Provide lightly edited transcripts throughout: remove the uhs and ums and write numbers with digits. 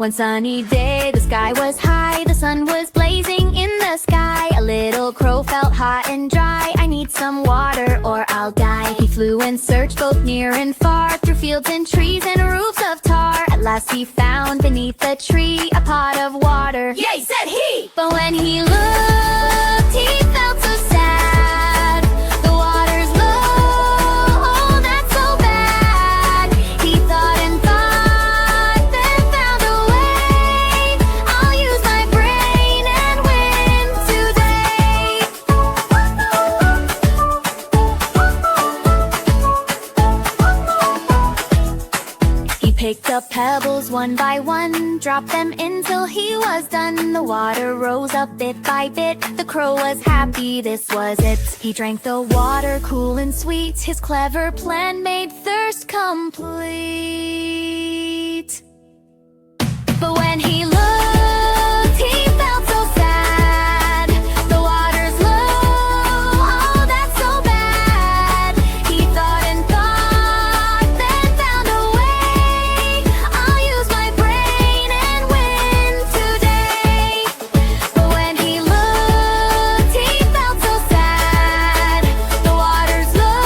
One sunny day, the sky was high, the sun was blazing in the sky. A little crow felt hot and dry. I need some water or I'll die. He flew and searched both near and far, through fields and trees and roofs of tar. At last he found beneath the tree a pot of water. Yay, said he! But when he looked, he felt so sad. The water's low, oh that's so bad. He thought and thought, then found a way. I'll use my brain and win today. He picked up pebbles one by one, dropped them in till he was done. The water rose up bit by bit, the crow was happy, this was it. He drank the water cool and sweet, his clever plan made thirst complete. But when he looked, he felt so sad. The water's low, oh that's so bad. He thought and thought, then found a way. I'll use my brain and win today. But when he looked, he felt so sad. The water's low,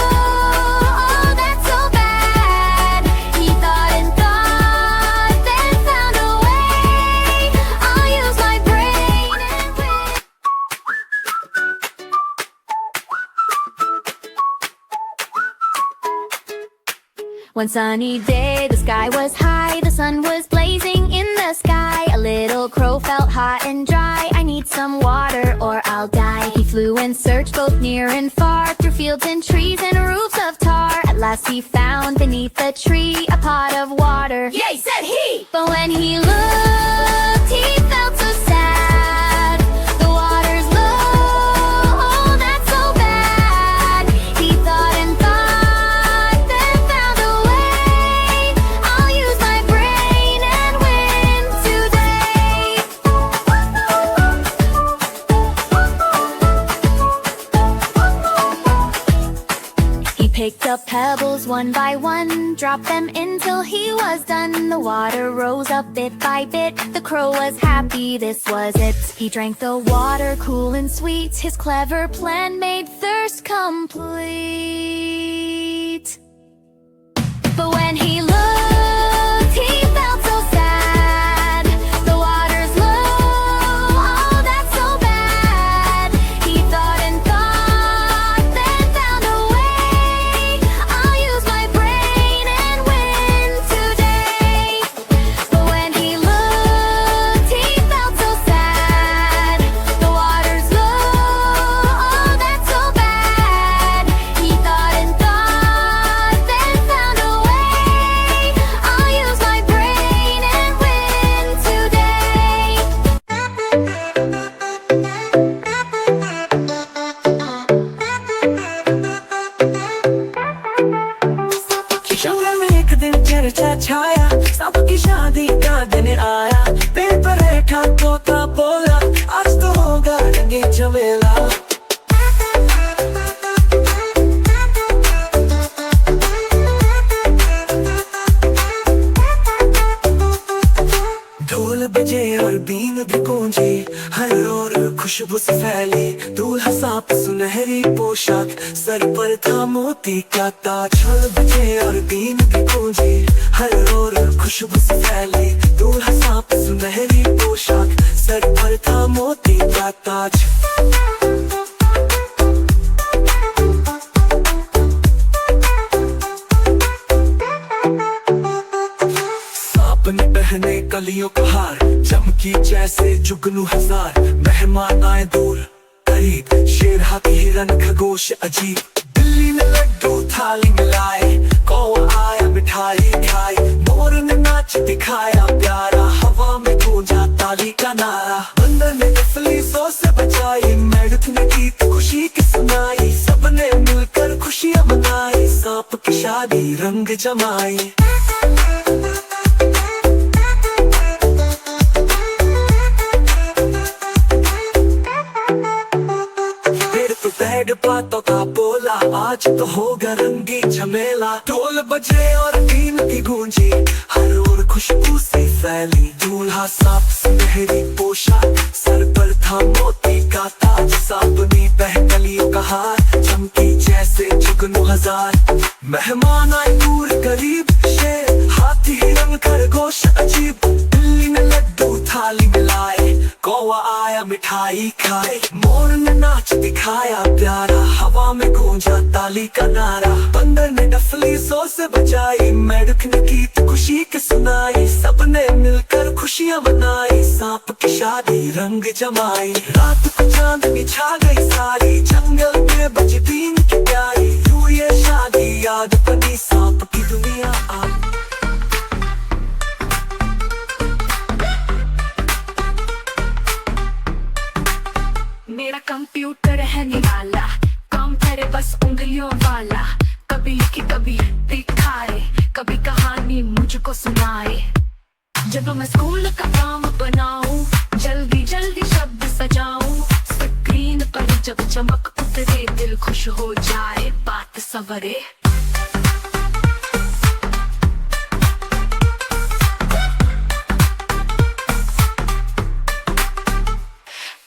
oh that's so bad. He thought and thought, then found a way. I'll use my brain and win. One sunny day, the sky was high, the sun was blazing in the sky. A little crow felt hot and dry. I need some water or I'll die. He flew and searched both near and far, through fields and trees and roofs of tar. At last he found beneath the tree a pot of water. Yay, said he! But when he looked, he felt so sad. The water's low, oh that's so bad. He thought and thought, then found a way. I'll use my brain and win today. He picked up pebbles one by one, dropped them in till he was done. The water rose up bit by bit, the crow was happy, this was it. He drank the water cool and sweet, his clever plan made thirst complete. But when he looked, he felt so sad. The water's low, oh that's so bad. He thought and thought, then found a way. I'll use my brain and win today. But when he looked, he felt so sad. The water's low, oh that's so bad. He thought and thought, then found a way. I'll use my brain and win today. शहर में एक दिन चर्चा छाया, सबकी शादी का दिन आया। पेड़ पर बैठा तोता बोला, आज तो होगा रंगे झमेला। ढोल बजे और बीन भी गूंजी, हर ओर खुशबू से फैली। दूल्हा साफ सुनहरी पोशाक, सर पर था मोती का ताज। ढोल बजे और बीन भी गूंजी, हर ओर खुशबू से फैली। दूल्हा साफ सुनहरी पोशाक, सर पर था मोती का ताज। अपने पहने कलियों का हार, चमकी जैसे जुगनू हजार। मेहमान आए दूर करीब, शेर हाथी हिरन खरगोश अजीब। बिल्ली ने लड्डू थाली में लाए, कौवा आया मिठाई खाई। मोर ने नाच दिखाया प्यारा, हवा में गूंजा ताली का नारा। बंदर ने नफली सौ से बचाई, मेढक ने गीत खुशी की सुनाई। सबने मिलकर खुशियां मनाई, सांप की शादी रंग जमाई। पेड़ बातों का बोला, आज तो होगा रंगी झमेला। ढोल बजे और बीन की गूंजी, हर ओर खुशबू से फैली। दूल्हा साफ सुनहरी पोशाक, सर पर था मोती का ताज। साबुनी बहकलियों का हार, चमकी जैसे जुगनू हजार। मेहमान आए दूर करीब, शेर हाथी हिरन खरगोश अजीब। दिल्ली में लड्डू थाली में लाए, कौवा आया मिठाई खाए। मोर ने नाच दिखाया प्यारा, हवा में गूंजा ताली का नारा। बंदर ने डफली जोर से बजाई, मेढक ने गीत खुशी के सुनाई। सबने मिलकर खुशियां मनाई, सांप की शादी रंग जमाई। रात को चांदनी छा गई सारी, जंगल में बजी बीन की प्यारी। यूं ये शादी याद बनी सांप की दुनिया आई। मेरा कंप्यूटर है निराला, काम करे बस उंगलियों वाला। कभी लिखी कभी दिखाए, कभी कहानी मुझको सुनाए। जब मैं स्कूल का काम बनाऊं, जल्दी जल्दी शब्द सजाऊं। स्क्रीन पर जब चमक उतरे, दिल खुश हो जाए, बात सवरे।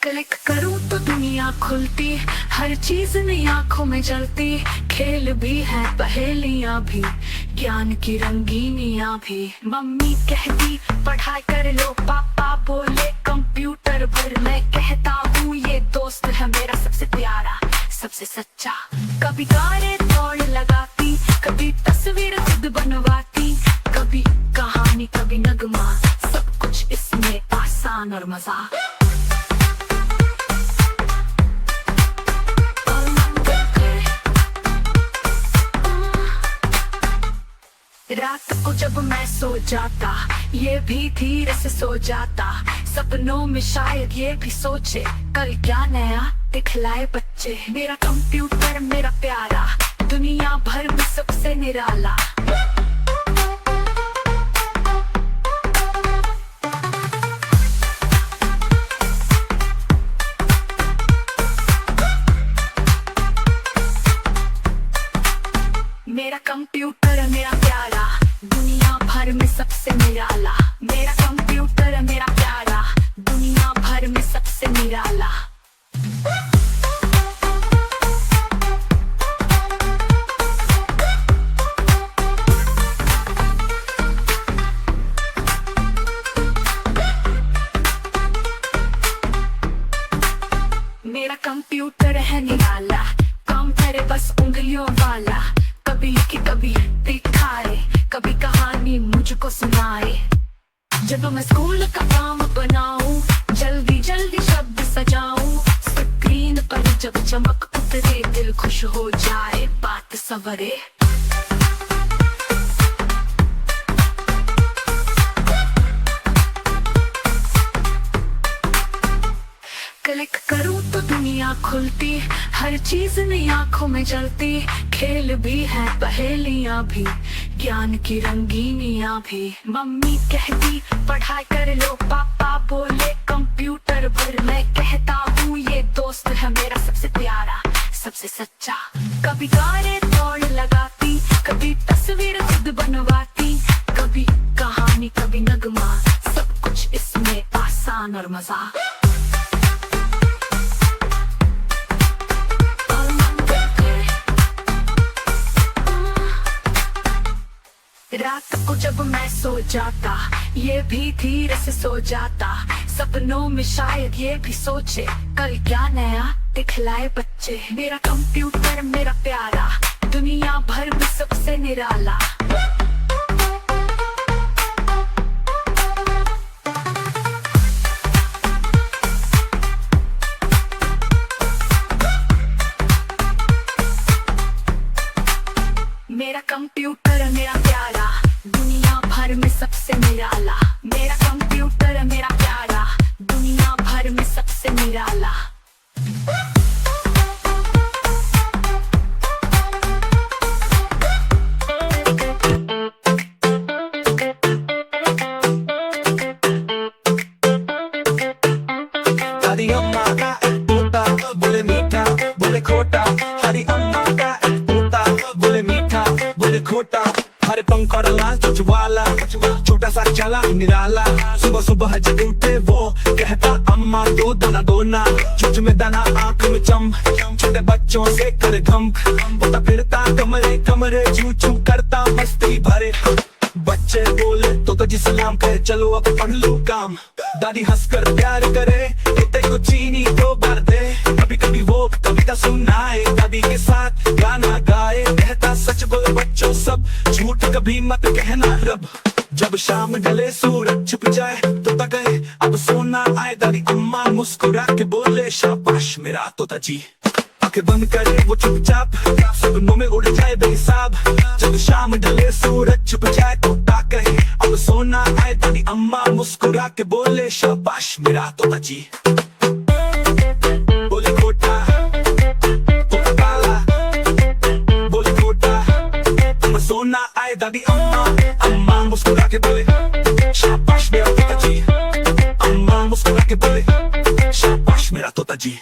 क्लिक करूं तो दुनिया खुलती, हर चीज नई आंखों में जलती। खेल भी है, पहेलियां भी, ज्ञान की रंगीनियां भी। मम्मी कहती पढ़ाई कर लो, पापा बोले कंप्यूटर भर। मैं कहता हूँ ये दोस्त है मेरा सबसे प्यारा, सबसे सच्चा। कभी कारें दौड़ लगाती, कभी तस्वीर खुद बनवाती। कभी कहानी कभी नगमा, सब कुछ इसमें आसान और मजा। रात को जब मैं सो जाता, ये भी धीरे से सो जाता। सपनों में शायद ये भी सोचे, कल क्या नया दिखलाए बच्चे। मेरा कंप्यूटर मेरा प्यारा, दुनिया भर में सबसे निराला। मेरा कंप्यूटर मेरा प्यारा, दुनिया भर में सबसे निराला। मेरा कंप्यूटर मेरा प्यारा, दुनिया भर में सबसे निराला। मेरा कंप्यूटर है निराला, काम करे बस उंगलियों वाला। कभी लिखी कभी दिखाए, कभी कहानी मुझको सुनाए। जब मैं स्कूल का काम बनाऊं, जल्दी जल्दी शब्द सजाऊं। स्क्रीन पर जब चमक उतरे, दिल खुश हो जाए, बात सवरे। क्लिक करूं तो दुनिया खुलती, हर चीज नई आंखों में जलती। खेल भी है, पहेलियां भी, ज्ञान की रंगीनियां भी। मम्मी कहती पढ़ाई कर लो, पापा बोले कंप्यूटर भर। मैं कहता हूँ ये दोस्त है मेरा सबसे प्यारा, सबसे सच्चा। कभी कारें दौड़ लगाती, कभी तस्वीर खुद बनवाती। कभी कहानी कभी नगमा, सब कुछ इसमें आसान और मजा। रात को जब मैं सो जाता, ये भी धीरे से सो जाता। सपनों में शायद ये भी सोचे, कल क्या नया दिखलाए बच्चे। मेरा कंप्यूटर मेरा प्यारा, दुनिया भर में सबसे निराला। मेरा कंप्यूटर मेरा प्यारा, दुनिया भर में सबसे निराला। मेरा कंप्यूटर मेरा प्यारा, दुनिया भर में सबसे निराला। दादी अम्मा का एक पोता, बोले मीठा बोले खोटा। खोटा हरे पंख और लाल चोच वाला छोटा सा चला निराला सुबह सुबह जब उठे वो कहता अम्मा दो दाना दो ना चोच में दाना आंख में चम छोटे बच्चों से कर घम बोता फिरता कमरे कमरे चू चू करता मस्ती भरे बच्चे बोले तो जी सलाम कहे चलो अब पढ़ लो काम दादी हंसकर प्यार करे इतने को चीनी दो बार दे कभी कभी वो कविता सुनाए दादी के साथ गाना गाए कहता सच बोलो बच्चों सब झूठ कभी मत कहना रब जब शाम ढले सूरज छुप जाए तो गए अब सोना आए दादी अम्मा मुस्कुरा के बोले शाबाश मेरा तोता जी आंखें बंद करे वो चुपचाप सपनों में उड़ जाए बेहिसाब जब शाम ढले सूरज छुप जाए तो कहे अब सोना आए दादी अम्मा मुस्कुरा के बोले शाबाश मेरा तोता जी बोले खोटा तोता काला बोले खोटा अब सोना आए दादी अम्मा मुस्कुरा के बोले शाबाश मेरा तोता जी अम्मा मुस्कुरा के बोले शाबाश मेरा तोता जी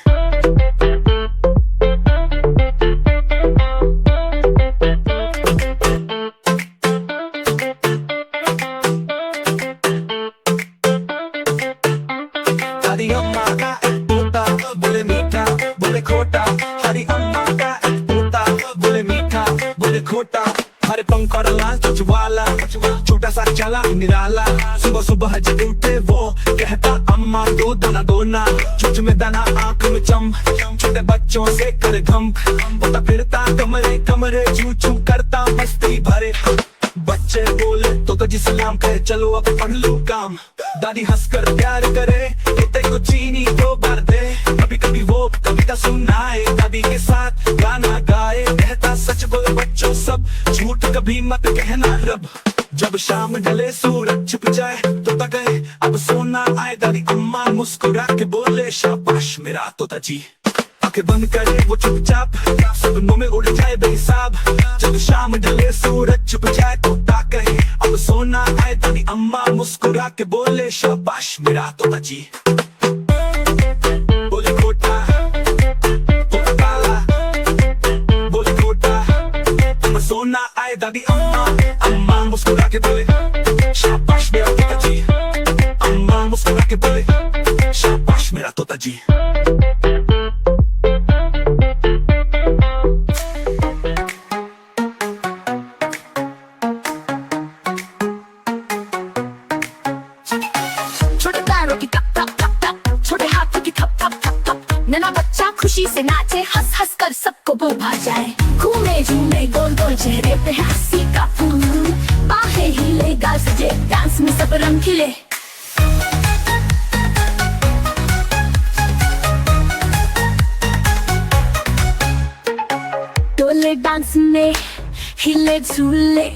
दादी अम्मा का एक तोता बोले मीठा बोले खोटा हरी अम्मा का एक तोता बोले मीठा बोले खोटा हरे पंख और लाल चोच वाला छोटा सा चला निराला सुबह सुबह जब उठे वो कहता अम्मा दो दाना दो ना चोच में दाना आंख में चम छोटे बच्चों से कर घम बोता फिरता कमरे कमरे चू चू करता मस्ती भरे बच्चे बोले तो जी सलाम कहे चलो अब पढ़ लो काम दादी हंसकर प्यार करे इतने को चीनी दो बार दे कभी कभी वो कविता सुनाए दादी के साथ गाना गाए कहता सच बोलो बच्चों सब झूठ कभी मत कहना रब जब शाम ढले सूरज छुप जाए तो गए अब सोना आए दादी अम्मा मुस्कुरा के बोले शाबाश मेरा तोता जी आंखें बंद करे वो चुपचाप सपनों में उड़ जाए बेहिसाब जब शाम ढले सूरज छुप जाए तो कहे अब सोना आए दादी अम्मा मुस्कुरा के बोले शाबाश मेरा तोता जी बोले खोटा तोता काला बोले खोटा अब सोना आए दादी अम्मा मुस्कुरा के बोले शाबाश मेरा तोता जी अम्मा मुस्कुरा के बोले शाबाश मेरा तोता जी छोटे पैरों की टप टप टप टप छोटे हाथों की थप थप थप थप नन्हा बच्चा खुशी से नाचे हंस हंस कर सबको भा जाए घूमे झूमे गोल गोल चेहरे पे हंसी का फूल बाहें हिले गाल सजे डांस में सब रंग खिले डोले डांस में हिले झूले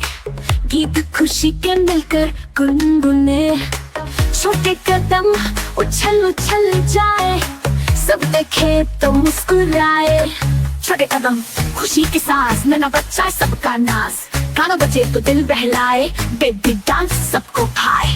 गीत खुशी के मिलकर गुनगुने छोटे कदम उछल उछल जाए सब देखे तो मुस्कुराए छोटे कदम खुशी के सांस नन्हा बच्चा सबका नाच गाना बजे तो दिल बहलाए बेबी डांस सबको भाए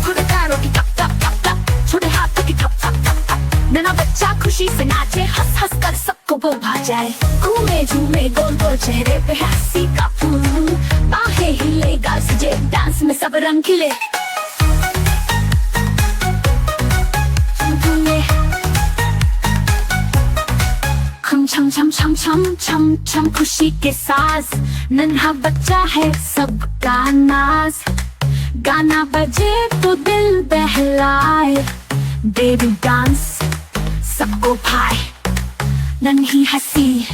छोटे पैरों की टप टप टप टप छोटे हाथों की थप थप थप थप नन्हा बच्चा खुशी से नाचे हंस हंस कर सबको भा जाए घूमे झूमे गोल गोल चेहरे पे हंसी का फूल बाहें हिले गाल सजे डांस में सब रंग खिले खम छम छम छम छम छम छम खुशी के सास नन्हा बच्चा है सबका नाज गाना बजे तो दिल बहलाए बेबी डांस सबको भाए नन्ही हंसी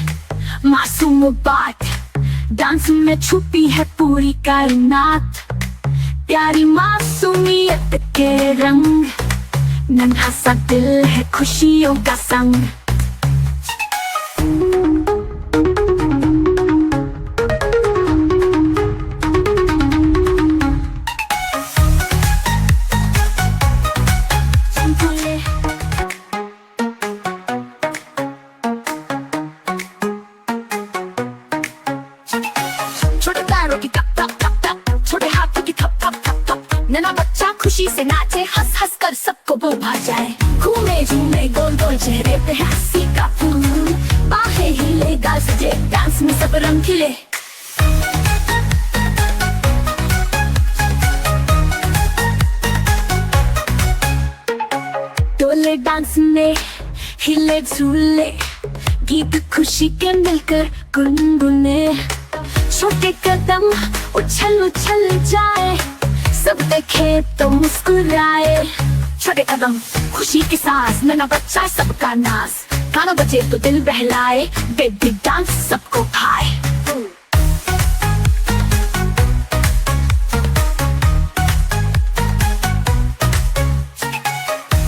मासूम बात डांस में छुपी है पूरी कायनात प्यारी मासूमियत के रंग नन्हा सा दिल है खुशियों का संग छोटे पैरों की टप टप टप टप छोटे हाथों की थप थप थप थप नन्हा बच्चा खुशी से नाचे हंस हंस कर सबको वो भा जाए। घूमे झूमे गोल गोल चेहरे पे हंसी का फूल, बाहें हिले गाल सजे डांस में सब रंग खिले। डोले डांस में हिले झूले, गीत खुशी के मिलकर गुनगुने। छोटे कदम उछल उछल जाए, सब देखे तो मुस्कुराए। छोटे कदम खुशी की सांस, नन्हा बच्चा सबका नाच। गाना बजे तो दिल बहलाए, बेबी डांस सबको भाए।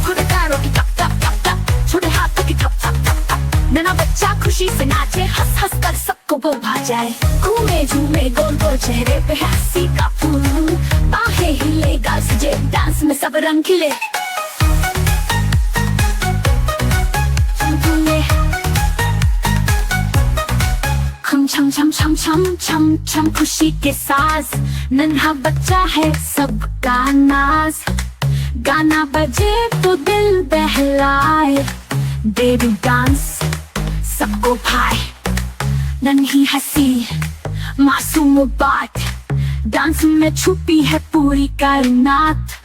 छोटे पैरों की टप टप टप टप, छोटे हाथों की ठप ठप ठप ठप। नन्हा बच्चा खुशी से नाचे, हंस हंस कर सबको वो भा जाए। घूमे झूमे गोल गोल चेहरे पे हंसी का फूल, बाहें हिले गाल सजे डांस में सब रंग खिले। खम छम छम छम छम छम छम खुशी के साथ, नन्हा बच्चा है सबका नाज। गाना बजे तो दिल बहलाए, बेबी डांस सबको भाए। नन्ही हंसी मासूम बात, डांस में छुपी है पूरी कायनात।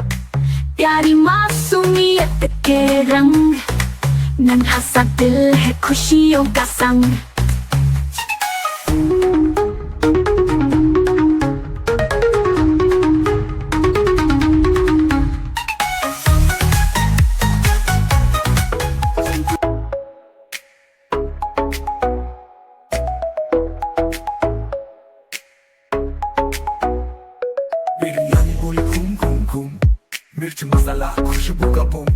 प्यारी मासूमियत के रंग, नन्हा सा दिल है खुशियों का संग। मिर्च मसाला खुशबू का बूम,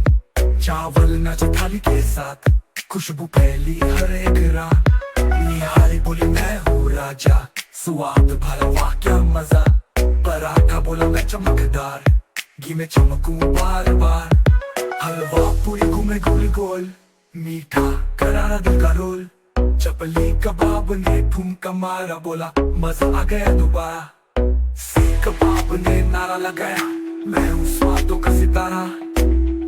चावल नाचे थाली के साथ, खुशबू फैली हर एक राह। निहारी बोली मैं हूँ राजा, स्वाद भरा वाह क्या मजा। पराठा बोला मैं चमकदार, घी में चमकूं बार बार। हलवा पूरी घूमे गोल गोल, मीठा करारा दिल का रोल। चपली कबाब ने ठुमका मारा, बोला मजा आ गया दोबारा। सीख कबाब ने नारा लगाया, मैं हूँ स्वादों का सितारा।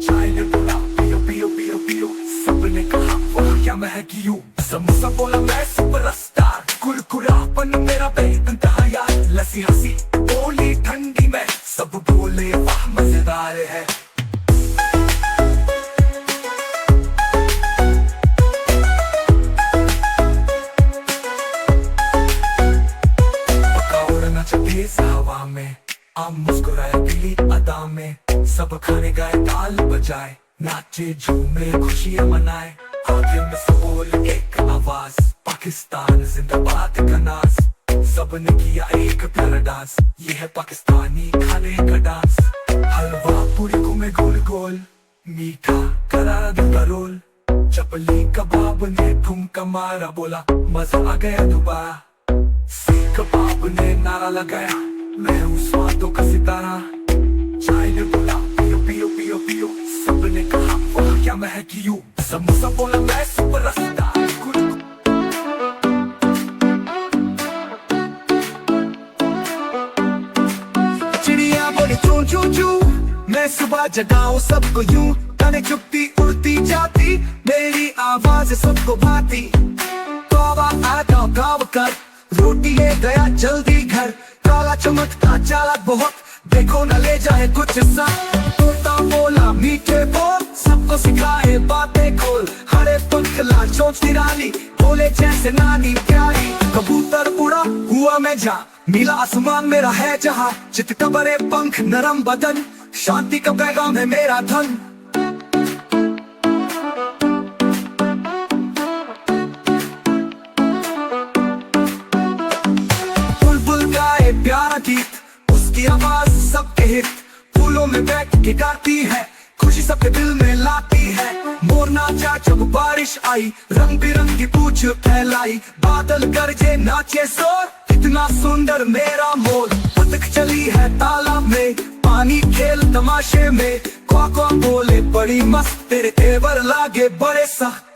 चाय ने बोला पियो पियो पियो पियो, सबने कहा वाह क्या महकी हूँ। समोसा बोला मैं सुपरस्टार, कुरकुरापन मेरा बेइंतहा यार। लस्सी हंसी बोली ठंडी में, सब बोले वाह मजेदार है। पकौड़ा नाचा तेज हवा में, आम मुस्कुराए पीली अदा में। सब खाने गाए ताल बजाए, नाचे झूमे खुशियां मनाए। आगे में बोल एक आवाज, पाकिस्तान जिंदाबाद का नाच। सबने किया एक प्यारा डांस, ये है पाकिस्तानी खाने का डांस। हलवा पूरी घूमे गोल गोल, मीठा करारा दिल का रोल। चपली कबाब ने ठुमका मारा, बोला मजा आ गया दोबारा। सीख कबाब ने नारा लगाया, मैं हूँ स्वादों का सितारा। चाय ने बोला पियो पियो पियो पियो, सबने कहा वाह क्या महकी हूँ। समोसा बोला मैं सुपरस्टार। चिड़िया बोली चू चू चू, मैं सुबह जगाऊं सबको यूं। गाने चुपती उड़ती जाती, मेरी आवाज सबको भाती। कौवा आता गाँव कर, रोटी ले गया जल्दी घर। काला चमकता चालाक बहुत, देखो न ले जाए कुछ सा। तोता बोला मीठे बोल, सबको सिखाए बातें खोल। हरे पंख ला चोंच निराली, बोले जैसे नानी प्यारी। कबूतर उड़ा हुआ मैं जा, नीला आसमान मेरा है जहाँ। चित बड़े पंख नरम बदन, शांति का पैगाम है मेरा धन। प्यारा गीत, उसकी आवाज सबके हित। फूलों में बैठ के गाती है, खुशी सबके दिल में लाती है। मोर नाचा जब बारिश आई, रंग बिरंगी पूछ फैलाई। बादल गरजे नाचे शोर, इतना सुंदर मेरा मोर। बतख चली है तालाब में, पानी खेल तमाशे में। क्वा बोले बड़ी मस्त, तेरे तेवर लागे बड़े सख्त।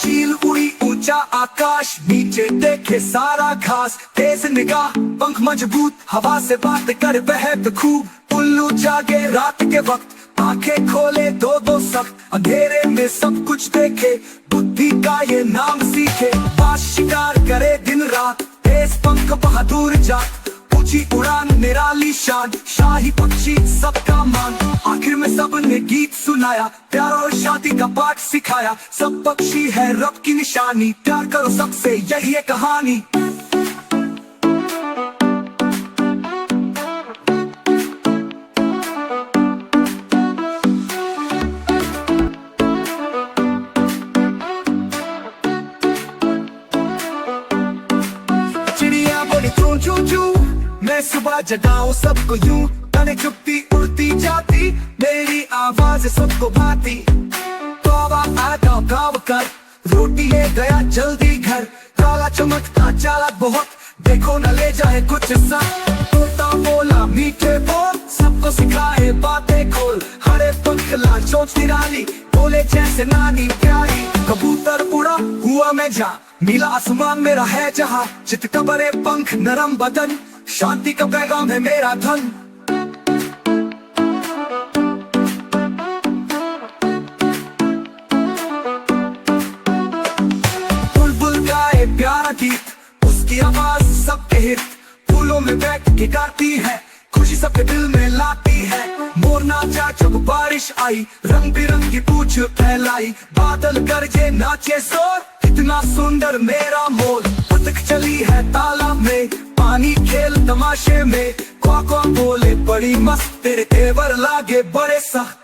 चील उड़ी ऊंचा आकाश आकाश नीचे देखे सारा घास, तेज निगाह पंख मजबूत, हवा से बात कर बहत खूब। उल्लू जागे रात के वक्त, आंखें खोले दो दो सख्त, अंधेरे में सब कुछ देखे, बुद्धि का ये नाम सीखे। बाज शिकार करे दिन रात, तेज पंख बहादुर जात, ऊंची उड़ान निराली शान, शाही पक्षी सबका मान। आखिर में सबने गीत सुनाया, प्यार और शांति का पाठ सिखाया। सब पक्षी है रब की निशानी, प्यार करो सबसे यही है कहानी। चिड़िया बोली चू चू चू, मैं सुबह जगाऊं सबको यूं, तने चुपती उड़ती जाती, मेरी आवाज सबको भाती। तौबा आता गाँव कर, रोटी ले गया जल्दी घर, काला चमकता चालाक बहुत, देखो न ले जाए कुछ सा। तोता बोला मीठे बोल, सबको सिखाए बातें खोल, हरे पंख लाल चोंच निराली, बोले जैसे नानी प्यारी। कबूतर उड़ा हुआ मैं जा, नीला आसमान मेरा है जहाँ, चित का बड़े पंख नरम बदन, शांति का पैगाम है मेरा धन। बुलबुल गाए प्यारा गीत, उसकी आवाज सबके हित, फूलों में बैठ के गाती है, खुशी सबके दिल में लाती है। मोर नाचा जब बारिश आई, रंग बिरंगी पूछ फैलाई, बादल गरजे नाचे शोर, कितना सुंदर मेरा मोर। बतख चली है तालाब में, पानी खेल तमाशे में, क्वा बोले बड़ी मस्त, तेरे तेवर लागे बड़े सख्त।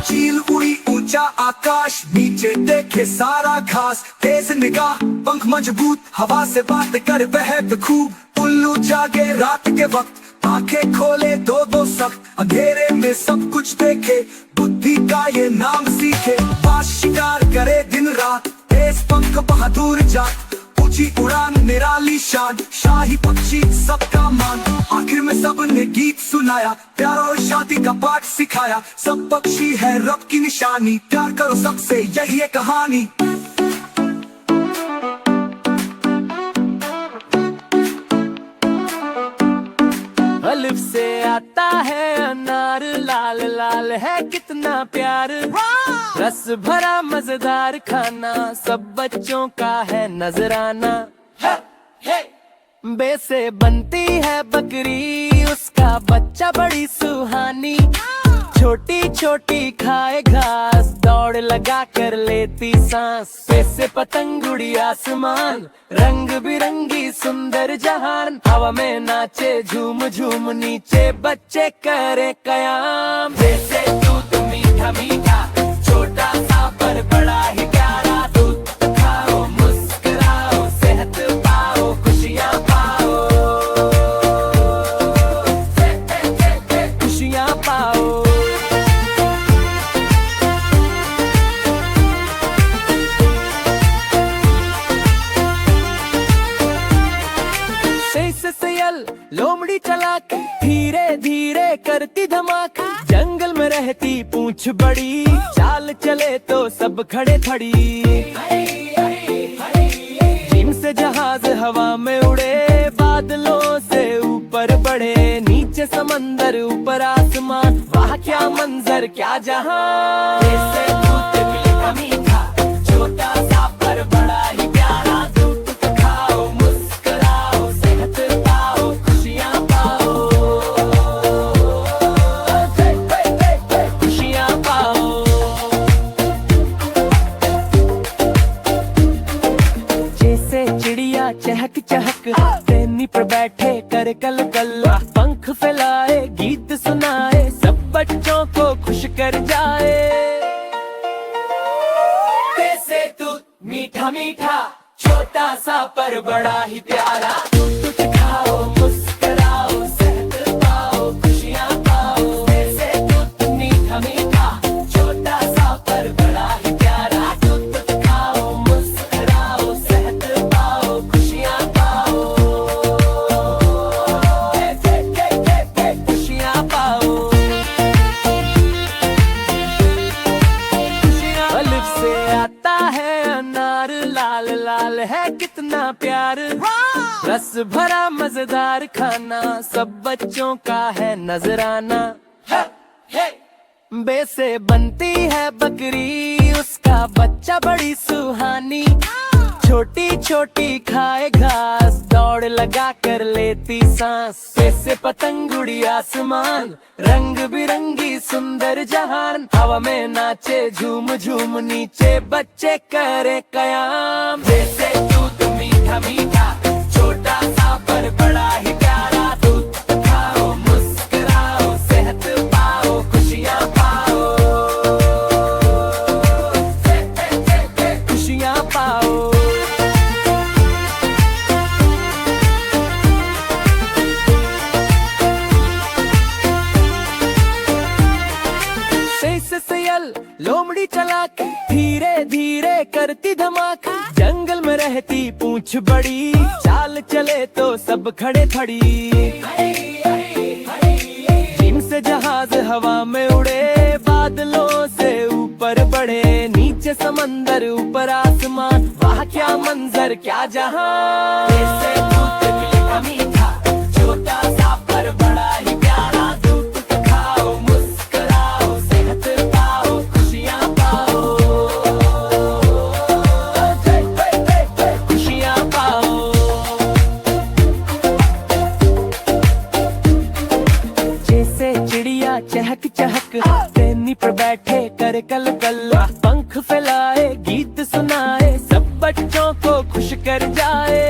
चील उड़ी ऊंचा आकाश, नीचे देखे सारा घास, तेज निगाह पंख मजबूत, हवा से बात कर बहत खूब। उल्लू जागे रात के वक्त, आंखें खोले दो दो सख्त, अंधेरे में सब कुछ देखे, बुद्धि का ये नाम सीखे। बाज शिकार करे दिन रात, तेज पंख बहादुर जात, ऊंची उड़ान निराली शान, शाही पक्षी सबका मान। आखिर में सबने गीत सुनाया, प्यार और शांति का पाठ सिखाया। सब पक्षी है रब की निशानी, प्यार करो सबसे यही है कहानी। अलिफ से आता है अनार, लाल लाल है कितना प्यार, रस भरा मजेदार खाना, सब बच्चों का है नजराना। बे से बनती है बकरी, उसका बच्चा बड़ी सुहानी, छोटी छोटी खाए घास, दौड़ लगा कर लेती सांस। पे से पतंग उड़ी आसमान, रंग बिरंगी सुंदर जहान, हवा में नाचे झूम झूम, नीचे बच्चे करे कयाम। जैसे दूध मीठा मीठा, छोटा सा पर बड़ा ही प्यारा, दूध खाओ मुस्कुराओ, सेहत पाओ खुशियाँ पाओ, खुशियाँ पाओ। लोमड़ी चला के धीरे धीरे करती धमाक, जंगल में रहती पूंछ बड़ी, चाल चले तो सब खड़े खड़ी। जिम से जहाज हवा में उड़े, बादलों से ऊपर बढ़े, नीचे समंदर ऊपर आसमान, वाह क्या मंजर क्या जहां। जैसे दूध मीठा मीठा, छोटा सा पर बड़ा ही प्यारा, दूध खाओ मुस्कुराओ, सेहत पाओ खुशियाँ पाओ, खुशियाँ पाओ। जैसे चिड़िया चहक चहक, तेनी पर बैठे कर कल कल, पंख फैलाए गीत सुनाए, सब बच्चों को खुश कर जाए। जैसे दूध मीठा मीठा, छोटा सा पर बड़ा ही प्यारा, दूध खाओ मुस्कुराओ, सेहत पाओ खुशियाँ पाओ। जैसे दूध मीठा मीठा, छोटा सा पर बड़ा ही प्यारा, दूध खाओ मुस्कुराओ, सेहत पाओ खुशियाँ पाओ, खुशियाँ पाओ। है कितना प्यार, रस भरा मजेदार खाना सब बच्चों का है नजराना। बे से बनती है बकरी उसका बच्चा बड़ी सुहानी, छोटी छोटी खाए घास दौड़ लगा कर लेती सांस। पे से पतंग उड़ी आसमान, रंग बिरंगी सुंदर जहान, हवा में नाचे झूम झूम नीचे बच्चे करे कयाम। जैसे दूध मीठा मीठा छोटा सा पर बड़ा ही प्यारा, दूध खाओ मुस्कुराओ सेहत पाओ खुशियाँ पाओ, खुशियाँ पाओ। लोमड़ी चला के धीरे धीरे करती धमाका, जंगल में रहती पूंछ बड़ी, चाल चले तो सब खड़े खड़ी। जिनसे जहाज हवा में उड़े, बादलों से ऊपर बढ़े, नीचे समंदर ऊपर आसमान, वाह क्या मंजर क्या जहां। जैसे दूध मीठा मीठा छोटा सा पर बड़ा ही प्यारा, दूध खाओ मुस्कुराओ सेहत पाओ खुशियाँ पाओ, खुशियाँ पाओ। जैसे चिड़िया चहक चहक तेनी पर बैठे कर कल कल, पंख फैलाए गीत सुनाए सब बच्चों को खुश कर जाए।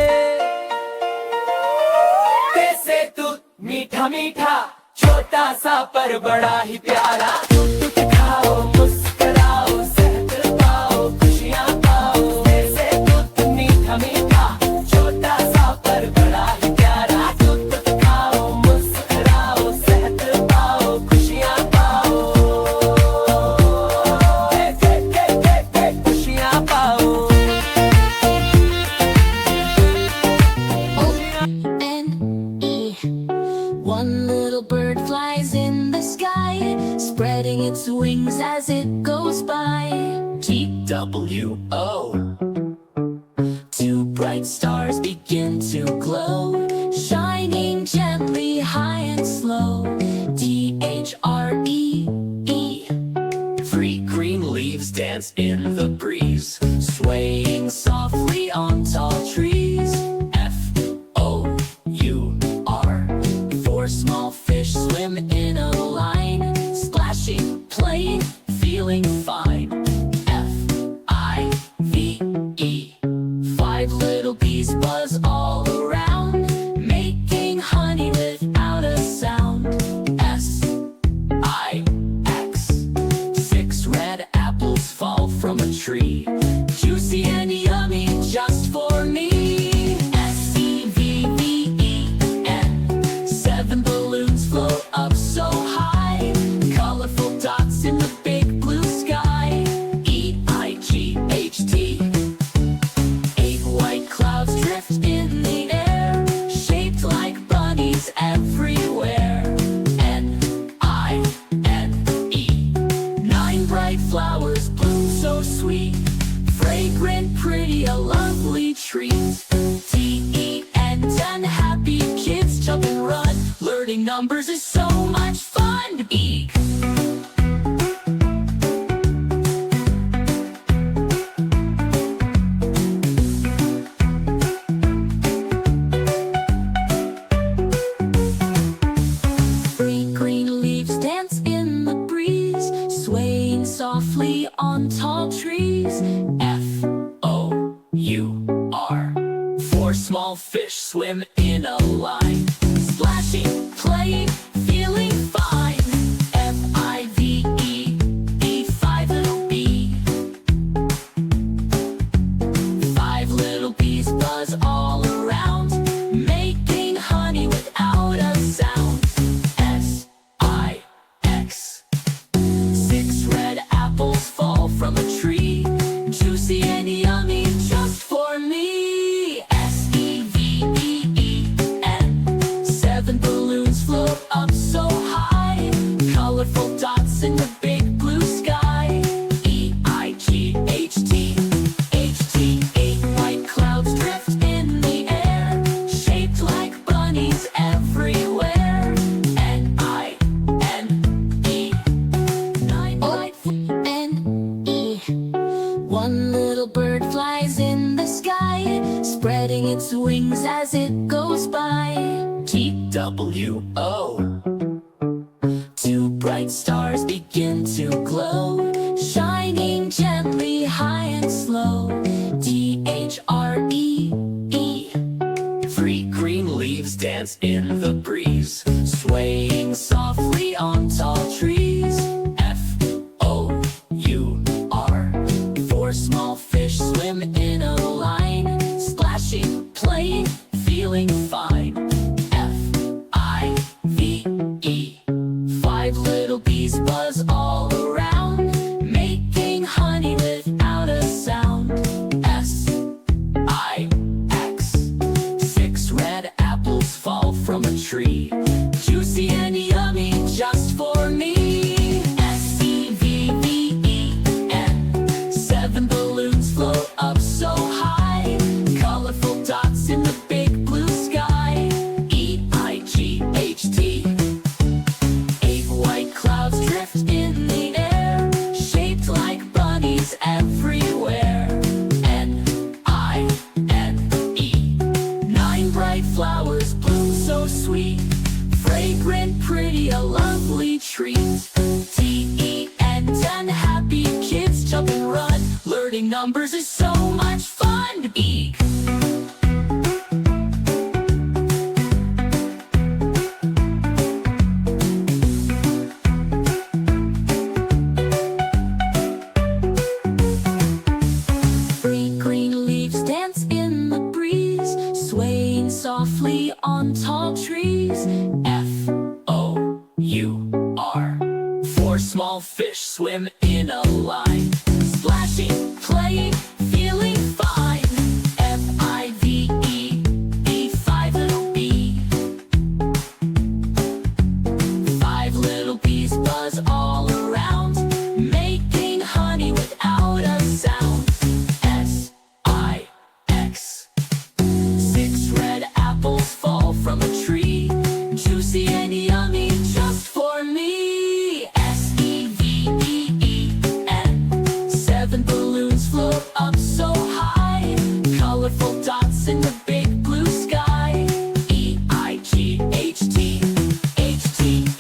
जैसे दूध मीठा मीठा छोटा सा पर बड़ा ही प्यारा, दूध खाओ मुस्कुराओ सेहत पाओ खुशियाँ पाओ। जैसे दूध मीठा मीठा छोटा सा पर बड़ा ही प्यारा, दूध खाओ मुस्कुराओ सेहत पाओ खुशियाँ पाओ, खुशियाँ पाओ। O-N-E. One little bird flies in the sky, spreading its wings as it goes by. T-W-O. Two bright stars begin to glow, shining gently high and slow. T-H-R-E-E. Three green leaves dance in the breeze, swaying softly on tall trees. F-O-U-R. Four small fish swim in a line, Splashing, playing, feeling fine. F-I-V-E. Five little bees buzz all around, making honey without a sound. S-I-X. Six red apples fall from a tree, juicy and yummy just for me. S-E-V-V-E-N. Seven balloons float up so high, colorful dots in the big blue sky. E-I-G-H-T. Eight white clouds drift in the air, shaped like bunnies everywhere. N-I-N-E. Nine bright flowers bloom so sweet, fragrant, pretty, a lovely treat. T-E-N, 10 happy kids jump and run, learning numbers is so much fun. Eek. Three green leaves dance in the breeze, swaying softly on tall trees. F-O-U-R. Four small fish swim in a line, Splashing, playing, feeling fine. F-I-V-E-E. Five little bee. Five little bees buzz all around, making honey without a sound. S-I-X. Six red apples fall from a tree, juicy and yummy just for me. S-E-V-E-E-N. Seven balloons float up so high, colorful dots in the big blue sky. E-I-G-H-T. H-T. Eight white clouds drift swings as it goes by. TWO. Two bright stars begin to glow, shining gently high and slow. THREE. Three green leaves dance in the breeze, swaying softly on tall trees. FOUR. Four small fish swim in a line, splashing, playing, feeling fine. FIVE. Five little bees buzz all around, making honey without a sound. SIX. Six red apples fall from a tree, juicy and yummy just for me. SEVEN. Seven balloons float up so high, colorful dots in the big blue sky. EIGHT. Eight white clouds drift in the air, shaped like bunnies everywhere. NINE. Nine bright flowers bloom so sweet, fragrant, pretty, a lovely treat. TEN. 10 happy kids jump and run, learning numbers is so much fun. Eek. Three green leaves dance in the breeze, swaying softly on tall trees. FOUR. Four small fish swim in a line, splashing, playing, feeling fine. FIVE. Five little bee. Five little bees buzz all around, making honey without a sound. SIX. Six red apples fall from a tree, juicy and yummy just for me. SEVEN. Seven balloons float up so high, colorful dots in the big blue sky. EIGHT.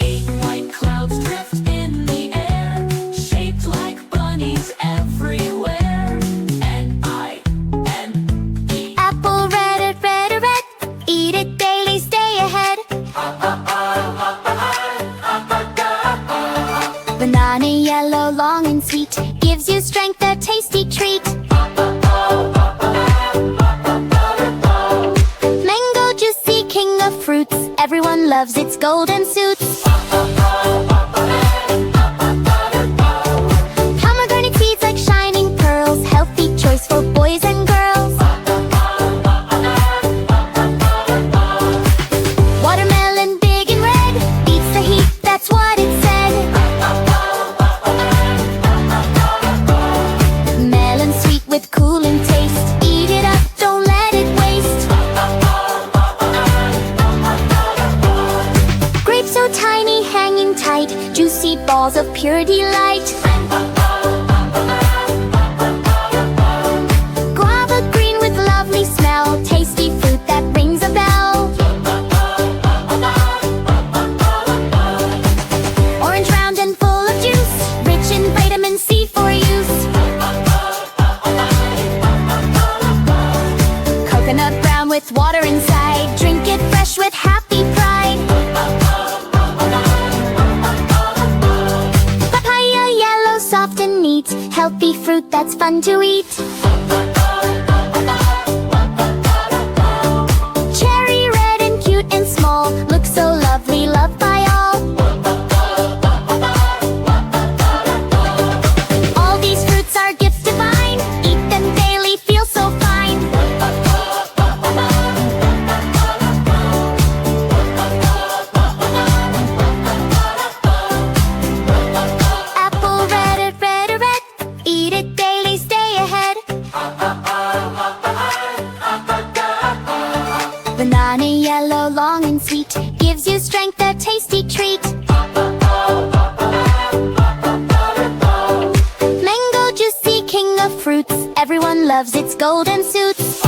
Eight white clouds drift in the air, shaped like bunnies everywhere. NINE. Apple red, red, red. Eat it daily, stay ahead. Banana yellow, long and sweet, gives you strength, a tasty treat. Mango juicy, king of fruits, everyone loves its golden suits. Pomegranate seeds like shining pearls, healthy choice for boys and girls. Watermelon big and red, beats the heat, that's what it said. Melon sweet with cooling taste, eat it up, don't let it waste. Grapes so tiny, hanging tight, juicy balls of pure delight. Guava green with lovely smell, tasty fruit that rings a bell. Orange round and full of juice, rich in vitamin C for use. Coconut brown with water inside, drink it fresh with happy pride. Papaya yellow, soft and neat, healthy fruit that's fun to eat. Cherry red and cute and small, looks so lovely, loved by all. All these fruits are gifts divine, eat them daily, feel so fine. Apple red, red, red, eat it daily, stay ahead. Banana yellow, long and sweet, gives you strength, a tasty treat. Mango juicy, king of fruits, everyone loves its golden suits.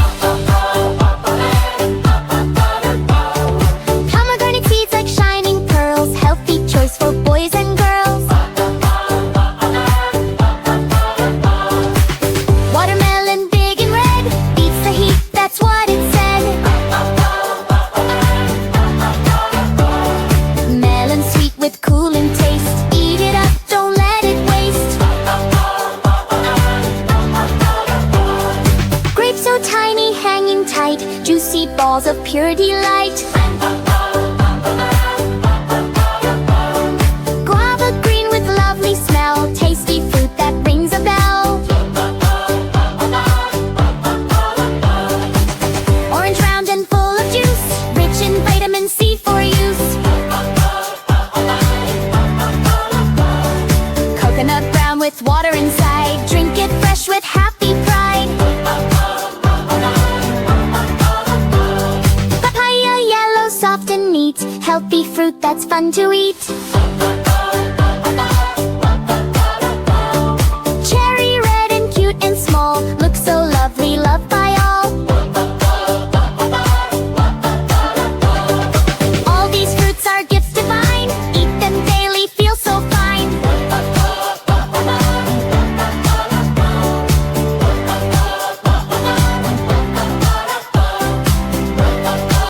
of pure delight. Guava green with lovely smell, tasty fruit that rings a bell. Orange round and full of juice, rich in vitamin C for use. Coconut brown with water inside, drink it fresh with happy pride. Papaya yellow, soft and neat, healthy fruit that's fun to eat.